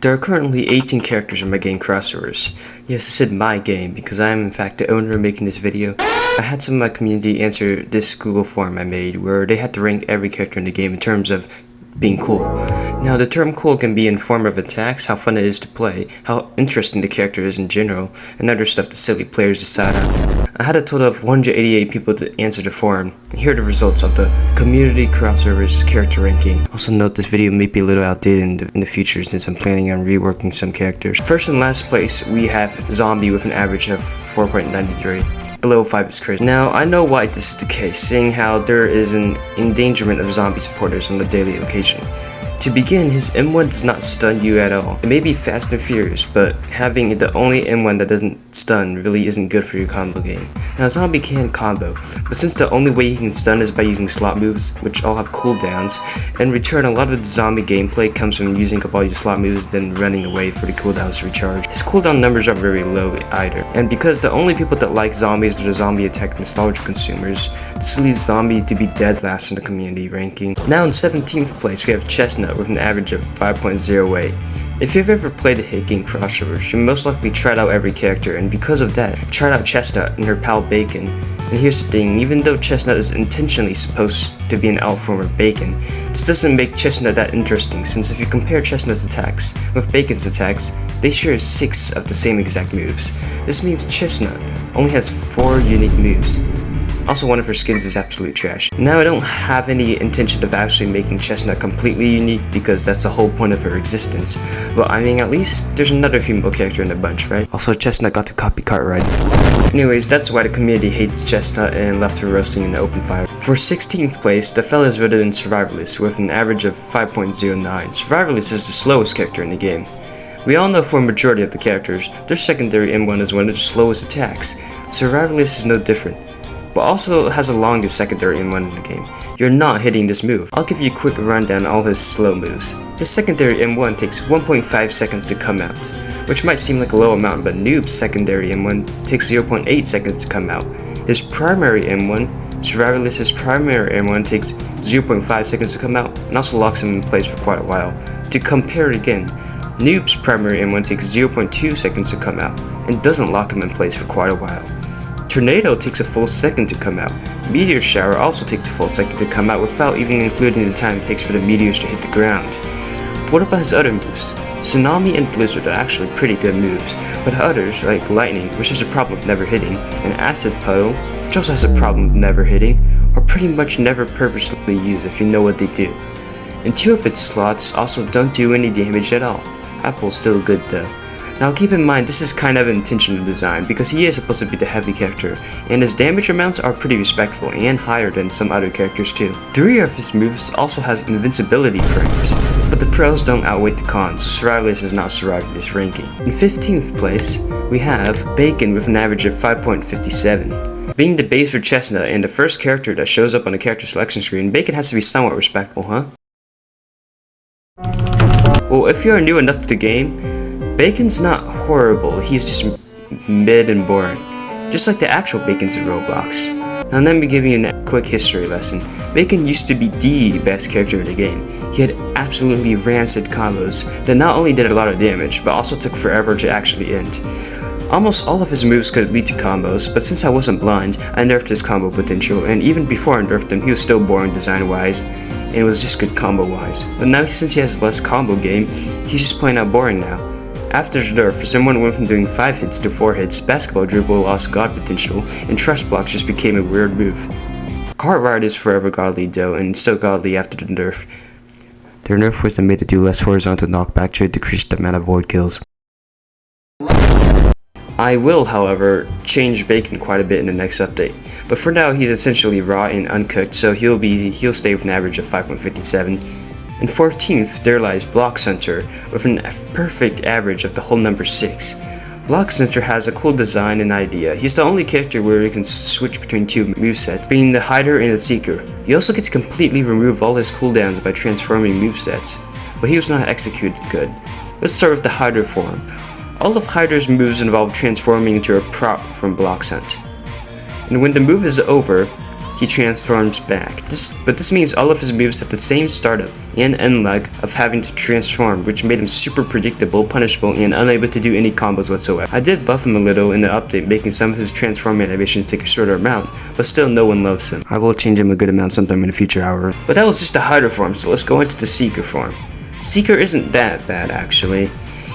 There are currently 18 characters in my game Crossovers. Yes, I said my game because I am in fact the owner making this video. I had some of my community answer this Google form I made where they had to rank every character in the game in terms of being cool. Now the term cool can be in form of attacks, how fun it is to play, how interesting the character is in general, and other stuff that silly players decide on. I had a total of 188 people to answer the forum, and here are the results of the community Crossovers character ranking. Also note this video may be a little outdated in the future since I'm planning on reworking some characters. First and last place we have Zombie with an average of 4.93. Below 5 is crazy. Now, I know why this is the case, seeing how there is an endangerment of zombie supporters on a daily occasion. To begin, his M1 does not stun you at all. It may be fast and furious, but having the only M1 that doesn't stun really isn't good for your combo game. Now, Zombie can combo, but since the only way he can stun is by using slot moves, which all have cooldowns, in return a lot of the Zombie gameplay comes from using up all your slot moves then running away for the cooldowns to recharge. His cooldown numbers are very low either, and because the only people that like zombies are the zombie attack nostalgia consumers, this leaves Zombie to be dead last in the community ranking. Now in 17th place we have Chestnut with an average of 5.08. If you've ever played a hit game Crossovers, you most likely tried out every character, and because of that, tried out Chestnut and her pal Bacon. And here's the thing, even though Chestnut is intentionally supposed to be an outform of Bacon, this doesn't make Chestnut that interesting, since if you compare Chestnut's attacks with Bacon's attacks, they share 6 of the same exact moves. This means Chestnut only has 4 unique moves. Also, one of her skins is absolute trash. Now I don't have any intention of actually making Chestnut completely unique because that's the whole point of her existence. Well, I mean, at least there's another female character in the bunch, right? Also, Chestnut got to copy Cartride. Anyways, that's why the community hates Chestnut and left her roasting in the open fire. For 16th place, the fella is voted in Survivalist with an average of 5.09. Survivalist is the slowest character in the game. We all know for a majority of the characters, their secondary M1 is one of the slowest attacks. Survivalist is no different, but also has the longest secondary M1 in the game. You're not hitting this move. I'll give you a quick rundown on all his slow moves. His secondary M1 takes 1.5 seconds to come out, which might seem like a low amount, but Noob's secondary M1 takes 0.8 seconds to come out. His primary M1, Survivalist's primary M1 takes 0.5 seconds to come out, and also locks him in place for quite a while. To compare it again, Noob's primary M1 takes 0.2 seconds to come out, and doesn't lock him in place for quite a while. Tornado takes a full second to come out. Meteor Shower also takes a full second to come out without even including the time it takes for the meteors to hit the ground. But what about his other moves? Tsunami and Blizzard are actually pretty good moves, but others, like Lightning, which has a problem with never hitting, and Acid Puddle, which also has a problem with never hitting, are pretty much never purposely used if you know what they do. And 2 of its slots also don't do any damage at all. Apple's still good though. Now keep in mind this is kind of an intentional design because he is supposed to be the heavy character, and his damage amounts are pretty respectful and higher than some other characters too. 3 of his moves also has invincibility frames, but the pros don't outweigh the cons, so Survivalist is not surviving this ranking. In 15th place, we have Bacon with an average of 5.57. Being the base for Chestnut and the first character that shows up on the character selection screen, Bacon has to be somewhat respectable, huh? Well, if you are new enough to the game, Bacon's not horrible, he's just mid and boring, just like the actual Bacons in Roblox. Now let me give you a quick history lesson. Bacon used to be the best character in the game. He had absolutely rancid combos that not only did a lot of damage, but also took forever to actually end. Almost all of his moves could lead to combos, but since I wasn't blind, I nerfed his combo potential, and even before I nerfed him, he was still boring design-wise, and it was just good combo-wise. But now since he has less combo game, he's just plain out boring now. After the nerf, someone went from doing 5 hits to 4 hits, Basketball Dribble lost god potential, and Trust Blocks just became a weird move. Cartride is forever godly though, and still godly after the nerf. Their nerf was made to do less horizontal knockback to decrease the amount of void kills. I will, however, change Bacon quite a bit in the next update, but for now he's essentially raw and uncooked, so he'll stay with an average of 5.57. In 14th, there lies Block Center with a perfect average of the whole number 6. Block Center has a cool design and idea. He's the only character where you can switch between 2 movesets, being the Hider and the Seeker. You also get to completely remove all his cooldowns by transforming movesets, but he was not executed good. Let's start with the Hider form. All of Hider's moves involve transforming into a prop from Block Center. And when the move is over, he transforms back. But this means all of his moves have the same startup and end lag of having to transform, which made him super predictable, punishable, and unable to do any combos whatsoever. I did buff him a little in the update, making some of his transform animations take a shorter amount, but still no one loves him. I will change him a good amount sometime in the future, however. But that was just the Hider form, so let's go into the Seeker form. Seeker isn't that bad, actually.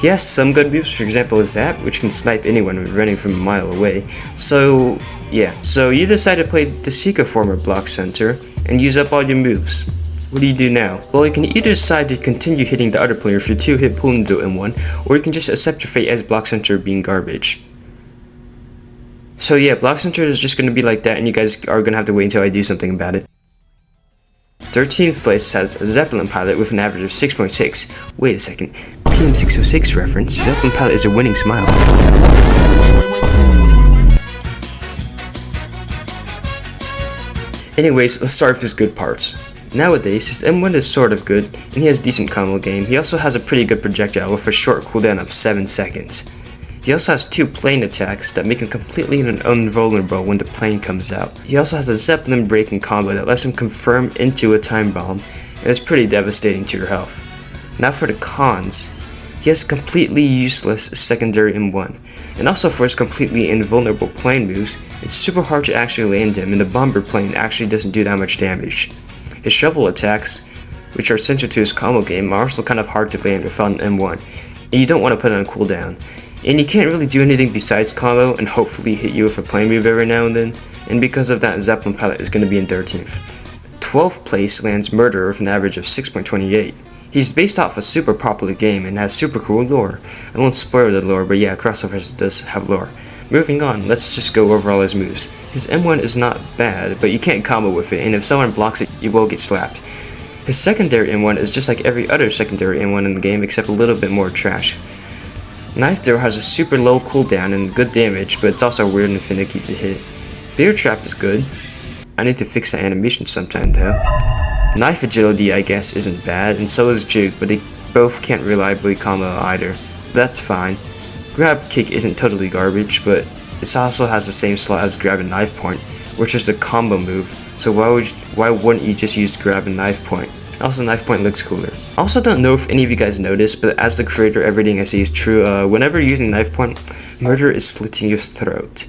He has some good moves, for example Zap, which can snipe anyone running from a mile away. So yeah, so you decide to play the Seeker form of Block Center and use up all your moves. What do you do now? Well, you can either decide to continue hitting the other player for 2-hit pull into M1, or you can just accept your fate as Block Center being garbage. So yeah, Block Center is just going to be like that, and you guys are going to have to wait until I do something about it. 13th place has a Zeppelin Pilot with an average of 6.6. Wait a second, PM606 reference. Zeppelin Pilot is a winning smile. Anyways, let's start with his good parts. Nowadays, his M1 is sort of good, and he has decent combo game. He also has a pretty good projectile with a short cooldown of 7 seconds. He also has 2 plane attacks that make him completely invulnerable when the plane comes out. He also has a Zeppelin breaking combo that lets him confirm into a time bomb, and is pretty devastating to your health. Now for the cons. He has completely useless secondary M1, and also for his completely invulnerable plane moves, it's super hard to actually land him, and the bomber plane actually doesn't do that much damage. His shovel attacks, which are essential to his combo game, are also kind of hard to land without an M1, and you don't want to put it on cooldown. And he can't really do anything besides combo and hopefully hit you with a plane move every now and then, and because of that, Zeppelin Pilot is going to be in 13th. 12th place lands Murderer with an average of 6.28. He's based off a super popular game and has super cool lore. I won't spoil the lore, but yeah, Crossovers does have lore. Moving on, let's just go over all his moves. His M1 is not bad, but you can't combo with it, and if someone blocks it, you will get slapped. His secondary M1 is just like every other secondary M1 in the game, except a little bit more trash. Knife Throw has a super low cooldown and good damage, but it's also weird and finicky to hit. Bear Trap is good. I need to fix the animation sometime though. Knife Agility, I guess, isn't bad, and so is Juke, but they both can't reliably combo either. But that's fine. Grab Kick isn't totally garbage, but it also has the same slot as Grab and Knife Point, which is a combo move, so why wouldn't you just use Grab and Knife Point? Also, Knife Point looks cooler. I also don't know if any of you guys noticed, but as the creator, everything I see is true. Whenever using Knife Point, Murder is slitting your throat.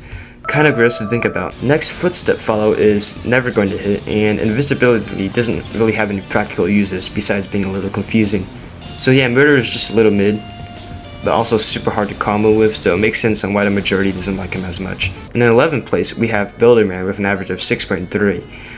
Kinda gross to think about. Next Footstep Follow is never going to hit, and Invisibility doesn't really have any practical uses besides being a little confusing. So yeah, Murder is just a little mid, but also super hard to combo with, so it makes sense on why the majority doesn't like him as much. And in 11th place, we have Builderman with an average of 6.3.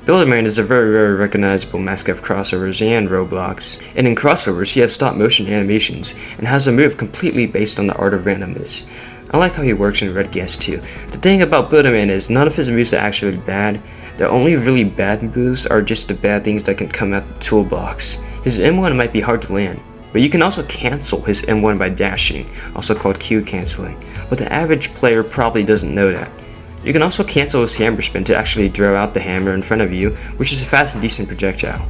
Builderman is a very recognizable mascot of Crossovers and Roblox. And in Crossovers, he has stop motion animations, and has a move completely based on the art of randomness. I like how he works in Red Gas too. The thing about Builderman is none of his moves are actually bad. The only really bad moves are just the bad things that can come out the toolbox. His M1 might be hard to land, but you can also cancel his M1 by dashing, also called Q canceling, but the average player probably doesn't know that. You can also cancel his hammer spin to actually throw out the hammer in front of you, which is a fast and decent projectile.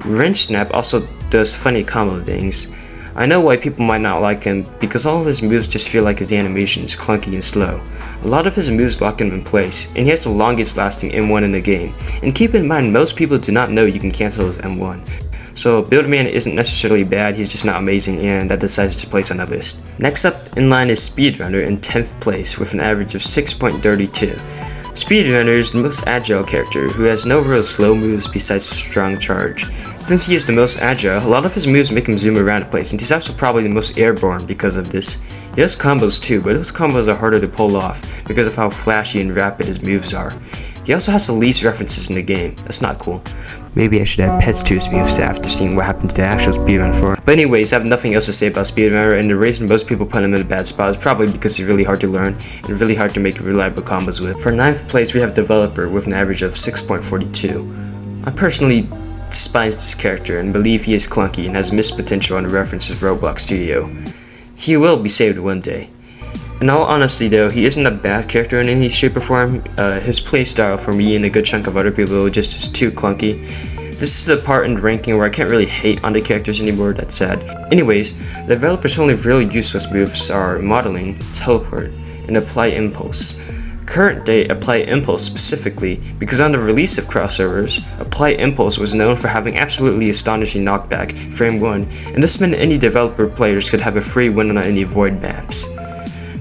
Wrench Snap also does funny combo things. I know why people might not like him, because all of his moves just feel like his animation is clunky and slow. A lot of his moves lock him in place, and he has the longest lasting M1 in the game. And keep in mind, most people do not know you can cancel his M1. So Builderman isn't necessarily bad, he's just not amazing, and that decides to place on the list. Next up in line is Speedrunner in 10th place with an average of 6.32. Speedrunner is the most agile character who has no real slow moves besides strong charge. Since he is the most agile, a lot of his moves make him zoom around the place, and he's also probably the most airborne because of this. He has combos too, but those combos are harder to pull off because of how flashy and rapid his moves are. He also has the least references in the game. That's not cool. Maybe I should add pets to his moves after seeing what happened to the actual speedrun for. But anyways, I have nothing else to say about Speedrunner, and the reason most people put him in a bad spot is probably because he's really hard to learn and really hard to make reliable combos with. For 9th place, we have Developer with an average of 6.42. I personally despise this character and believe he is clunky and has missed potential in the references of Roblox Studio. He will be saved one day. In all honesty though, he isn't a bad character in any shape or form. His playstyle for me and a good chunk of other people just is too clunky. This is the part in the ranking where I can't really hate on the characters anymore, that's sad. Anyways, the developer's only really useless moves are Modeling, Teleport, and Apply Impulse. Current day Apply Impulse specifically, because on the release of crossovers, Apply Impulse was known for having absolutely astonishing knockback, frame 1, and this meant any developer players could have a free win on any void maps.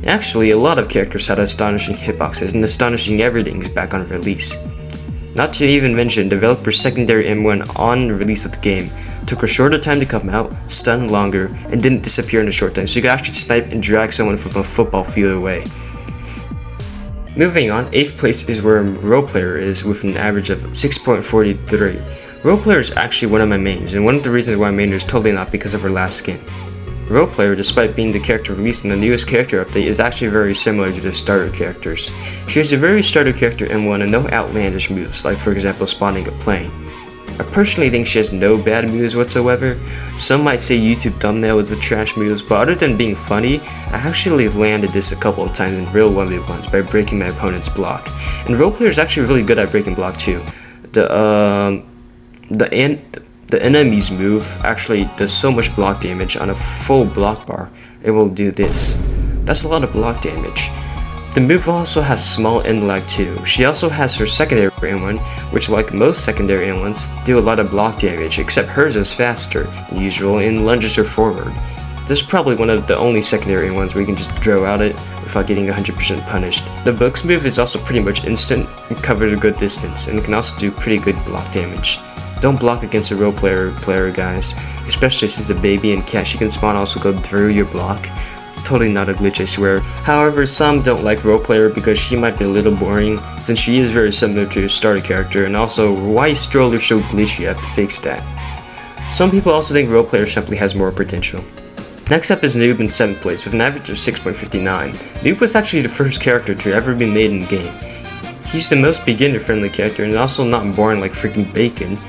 Actually, a lot of characters had astonishing hitboxes and astonishing everythings back on release. Not to even mention, developers' secondary M1 on release of the game took a shorter time to come out, stun longer, and didn't disappear in a short time, so you could actually snipe and drag someone from a football field away. Moving on, 8th place is where Roleplayer is with an average of 6.43. Roleplayer is actually one of my mains, and one of the reasons why I main her is totally not because of her last skin. Roleplayer, despite being the character released in the newest character update, is actually very similar to the starter characters. She has a very starter character M1 and no outlandish moves, like for example spawning a plane. I personally think she has no bad moves whatsoever. Some might say YouTube thumbnail is the trash moves, but other than being funny, I actually landed this a couple of times in real 1v1s by breaking my opponent's block. And Roleplayer is actually really good at breaking block too. The enemy's move actually does so much block damage on a full block bar. It will do this. That's a lot of block damage. The move also has small end lag too. She also has her secondary M1, which like most secondary M1s, do a lot of block damage, except hers is faster than usual and lunges her forward. This is probably one of the only secondary M1s where you can just throw out it without getting 100% punished. The Book's move is also pretty much instant and covers a good distance, and it can also do pretty good block damage. Don't block against a player guys, especially since the baby and cat she can spawn also go through your block. Totally not a glitch, I swear. However, some don't like Roleplayer because she might be a little boring, since she is very similar to your starter character, and also, why is Stroller so glitchy? You have to fix that. Some people also think Roleplayer simply has more potential. Next up is Noob in 7th place with an average of 6.59. Noob was actually the first character to ever be made in the game. He's the most beginner friendly character and also not boring like freaking bacon.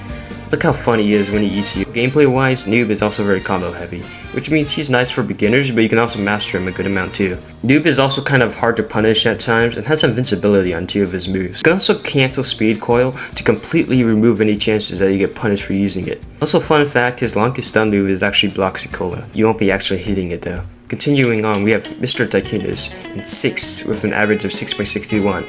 Look how funny he is when he eats you. Gameplay wise, Noob is also very combo heavy, which means he's nice for beginners, but you can also master him a good amount too. Noob is also kind of hard to punish at times and has invincibility on 2 of his moves. You can also cancel Speed Coil to completely remove any chances that you get punished for using it. Also fun fact, his longest stun move is actually Bloxicola. You won't be actually hitting it though. Continuing on, we have Mr. Tycoons in 6th with an average of 6.61.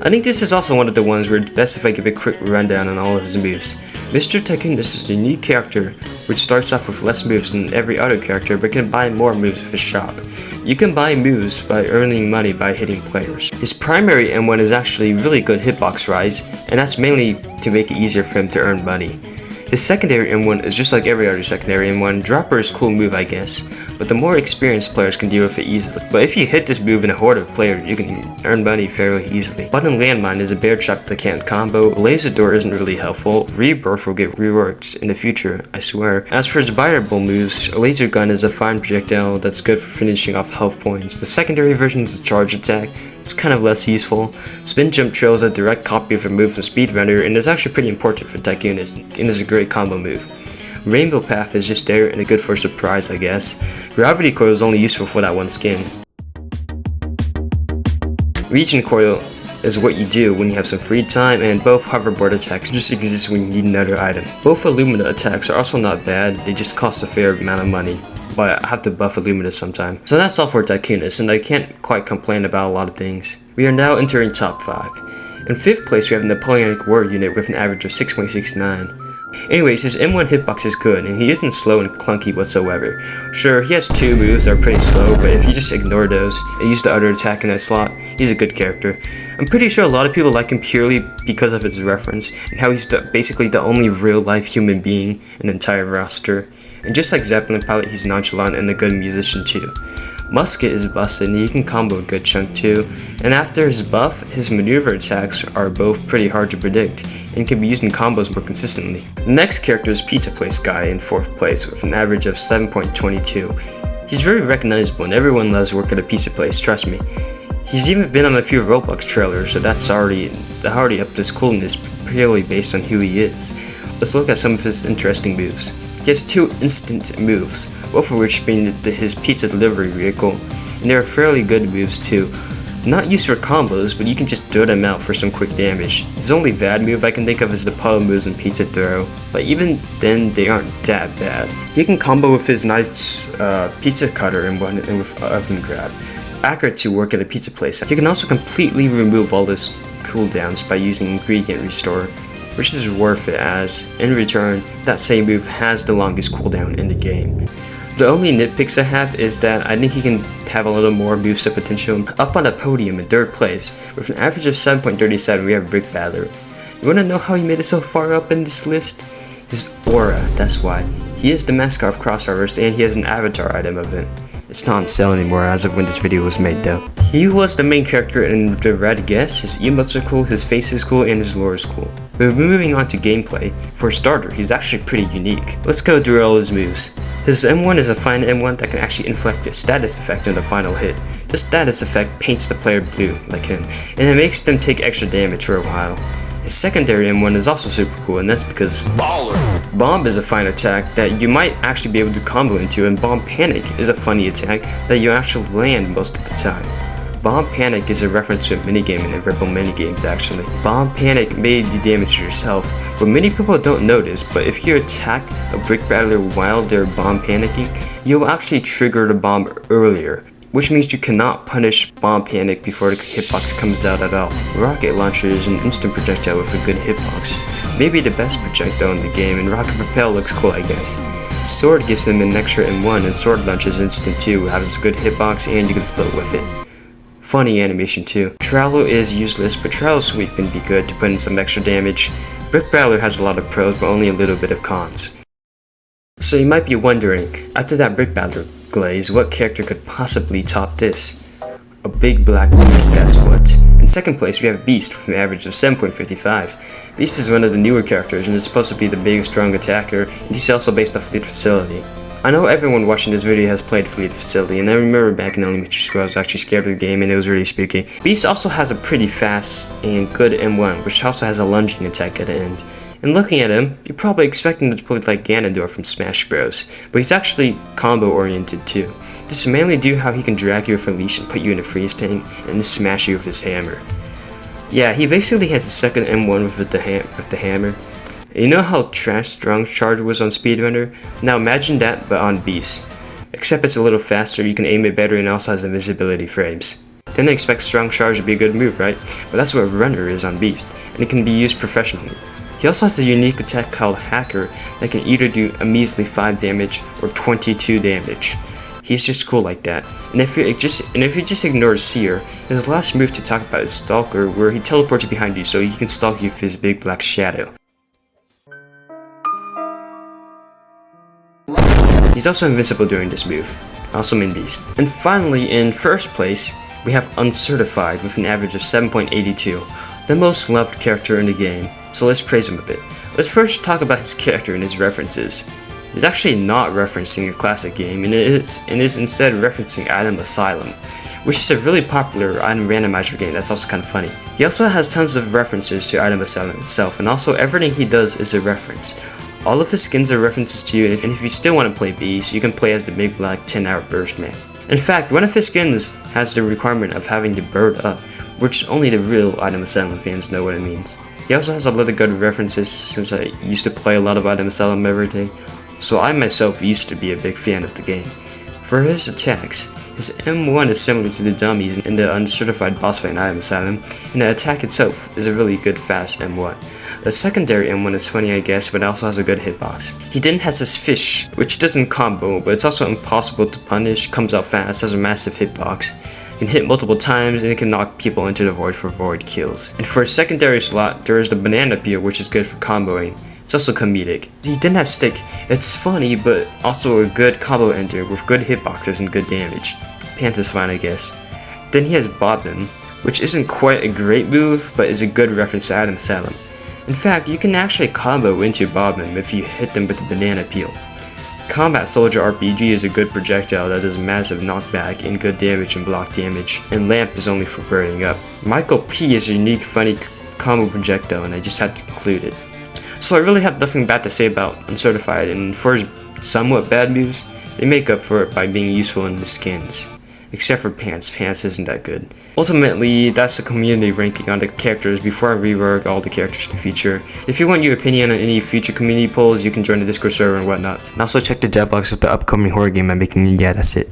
I think this is also one of the ones where it's best if I give a quick rundown on all of his moves. Mr. Tycoons is a unique character which starts off with less moves than every other character but can buy more moves with his shop. You can buy moves by earning money by hitting players. His primary M1 is actually really good hitbox rise, and that's mainly to make it easier for him to earn money. His secondary M1 is just like every other secondary M1, Dropper is a cool move I guess, but the more experienced players can deal with it easily. But if you hit this move in a horde of players, you can earn money fairly easily. Button Landmine is a bear trap that can't combo, Laser Door isn't really helpful, Rebirth will get reworked in the future, I swear. As for his buyable moves, a Laser Gun is a fine projectile that's good for finishing off health points. The secondary version is a charge attack. It's kind of less useful. Spin Jump Trail is a direct copy of a move from Speedrunner and is actually pretty important for Tycoons and is a great combo move. Rainbow Path is just there and good for a surprise I guess. Gravity Coil is only useful for that one skin. Regen Coil is what you do when you have some free time, and both hoverboard attacks just exist when you need another item. Both Illumina attacks are also not bad, they just cost a fair amount of money. But I have to buff Illumina sometime. So that's all for Tycoons, and I can't quite complain about a lot of things. We are now entering top 5. In 5th place we have the Napoleonic War unit with an average of 6.69. Anyways, his M1 hitbox is good, and he isn't slow and clunky whatsoever. Sure, he has 2 moves that are pretty slow, but if you just ignore those and use the other attack in that slot, he's a good character. I'm pretty sure a lot of people like him purely because of his reference, and how he's basically the only real-life human being in the entire roster. And just like Zeppelin Pilot, he's nonchalant and a good musician too. Musket is busted and he can combo a good chunk too, and after his buff, his maneuver attacks are both pretty hard to predict and can be used in combos more consistently. The next character is Pizza Place Guy in 4th place with an average of 7.22. He's very recognizable and everyone loves work at a pizza place, trust me. He's even been on a few Roblox trailers, so that's already up his coolness purely based on who he is. Let's look at some of his interesting moves. He has 2 instant moves, both of which being his pizza delivery vehicle, and they're fairly good moves too. Not used for combos, but you can just throw them out for some quick damage. His only bad move I can think of is the puddle moves and pizza throw, but even then they aren't that bad. He can combo with his nice pizza cutter and with oven grab. accurate to work at a pizza place. You can also completely remove all those cooldowns by using ingredient restore, which is worth it as, in return, that same move has the longest cooldown in the game. The only nitpicks I have is that I think he can have a little more moveset potential. Up on the podium in 3rd place, with an average of 7.37, we have Brickbattler. You wanna know how he made it so far up in this list? His aura, that's why. He is the mascot of Cross Harvest and he has an avatar item of it. It's not on sale anymore as of when this video was made though. He was the main character in the Red Guess. His emotes are cool, his face is cool, and his lore is cool. But moving on to gameplay, for a starter, he's actually pretty unique. Let's go through all his moves. His M1 is a fine M1 that can actually inflict a status effect on the final hit. The status effect paints the player blue, like him, and it makes them take extra damage for a while. His secondary M1 is also super cool, and that's because Bomb is a fine attack that you might actually be able to combo into, and Bomb Panic is a funny attack that you actually land most of the time. Bomb Panic is a reference to a minigame in the Rebel minigames actually. Bomb Panic may do damage to yourself, but many people don't notice, but if you attack a Brickbattler while they're Bomb Panicking, you'll actually trigger the bomb earlier, which means you cannot punish Bomb Panic before the hitbox comes out at all. Rocket Launcher is an instant projectile with a good hitbox. Maybe the best projectile in the game, and Rocket Propel looks cool I guess. Sword gives him an extra M1, and Sword Launch is instant too, has a good hitbox and you can float with it. Funny animation too. Trowel is useless, but Trowel Sweep can be good to put in some extra damage. Brickbattler has a lot of pros, but only a little bit of cons. So you might be wondering, after that Brickbattler glaze, what character could possibly top this? A big black beast, that's what. In 2nd place, we have Beast with an average of 7.55. Beast is one of the newer characters and is supposed to be the big, strong attacker, and he's also based off Fleet Facility. I know everyone watching this video has played Fleet Facility, and I remember back in elementary school I was actually scared of the game and it was really spooky. Beast also has a pretty fast and good M1, which also has a lunging attack at the end. And looking at him, you're probably expecting him to play like Ganondorf from Smash Bros, but he's actually combo oriented too. This is mainly due how he can drag you with a leash and put you in a freeze tank and smash you with his hammer. Yeah, he basically has the second M1 with the hammer. You know how trash Strong Charge was on Speedrunner? Now imagine that but on Beast. Except it's a little faster, you can aim it better, and also has invisibility frames. Didn't expect Strong Charge to be a good move, right? But that's what Runner is on Beast, and it can be used professionally. He also has a unique attack called Hacker that can either do a measly 5 damage or 22 damage. He's just cool like that. And if you just ignore Seer, his last move to talk about is Stalker, where he teleports you behind you so he can stalk you with his big black shadow. He's also invincible during this move, also main Beast. And finally, in 1st place, we have Uncertified with an average of 7.82, the most loved character in the game, so let's praise him a bit. Let's first talk about his character and his references. He's actually not referencing a classic game, and is instead referencing Item Asylum, which is a really popular item randomizer game that's also kind of funny. He also has tons of references to Item Asylum itself, and also everything he does is a reference. All of his skins are references to you, and if you still want to play Beast, you can play as the big black 10-hour burst man. In fact, one of his skins has the requirement of having the bird up, which only the real Item Asylum fans know what it means. He also has a lot of good references since I used to play a lot of Item Asylum every day, so I myself used to be a big fan of the game. For his attacks, his M1 is similar to the dummies in the uncertified boss fight in Item Asylum, and the attack itself is a really good fast M1. The secondary M1 is funny I guess, but also has a good hitbox. He then has his fish, which doesn't combo, but it's also impossible to punish, comes out fast, has a massive hitbox. It can hit multiple times, and it can knock people into the void for void kills. And for his secondary slot, there is the banana peel, which is good for comboing. It's also comedic. He didn't have stick. It's funny, but also a good combo ender with good hitboxes and good damage. Pants is fine I guess. Then he has Bobbin, which isn't quite a great move, but is a good reference to Item Asylum. In fact, you can actually combo into Bobbin if you hit them with the banana peel. Combat Soldier RPG is a good projectile that does massive knockback and good damage and block damage, and Lamp is only for burning up. Michael P is a unique funny combo projectile, and I just had to include it. So I really have nothing bad to say about Uncertified, and for his somewhat bad moves, they make up for it by being useful in the skins. Except for Pants. Pants isn't that good. Ultimately, that's the community ranking on the characters before I rework all the characters in the future. If you want your opinion on any future community polls, you can join the Discord server and whatnot. And also check the devlogs of the upcoming horror game I'm making. Yeah, that's it.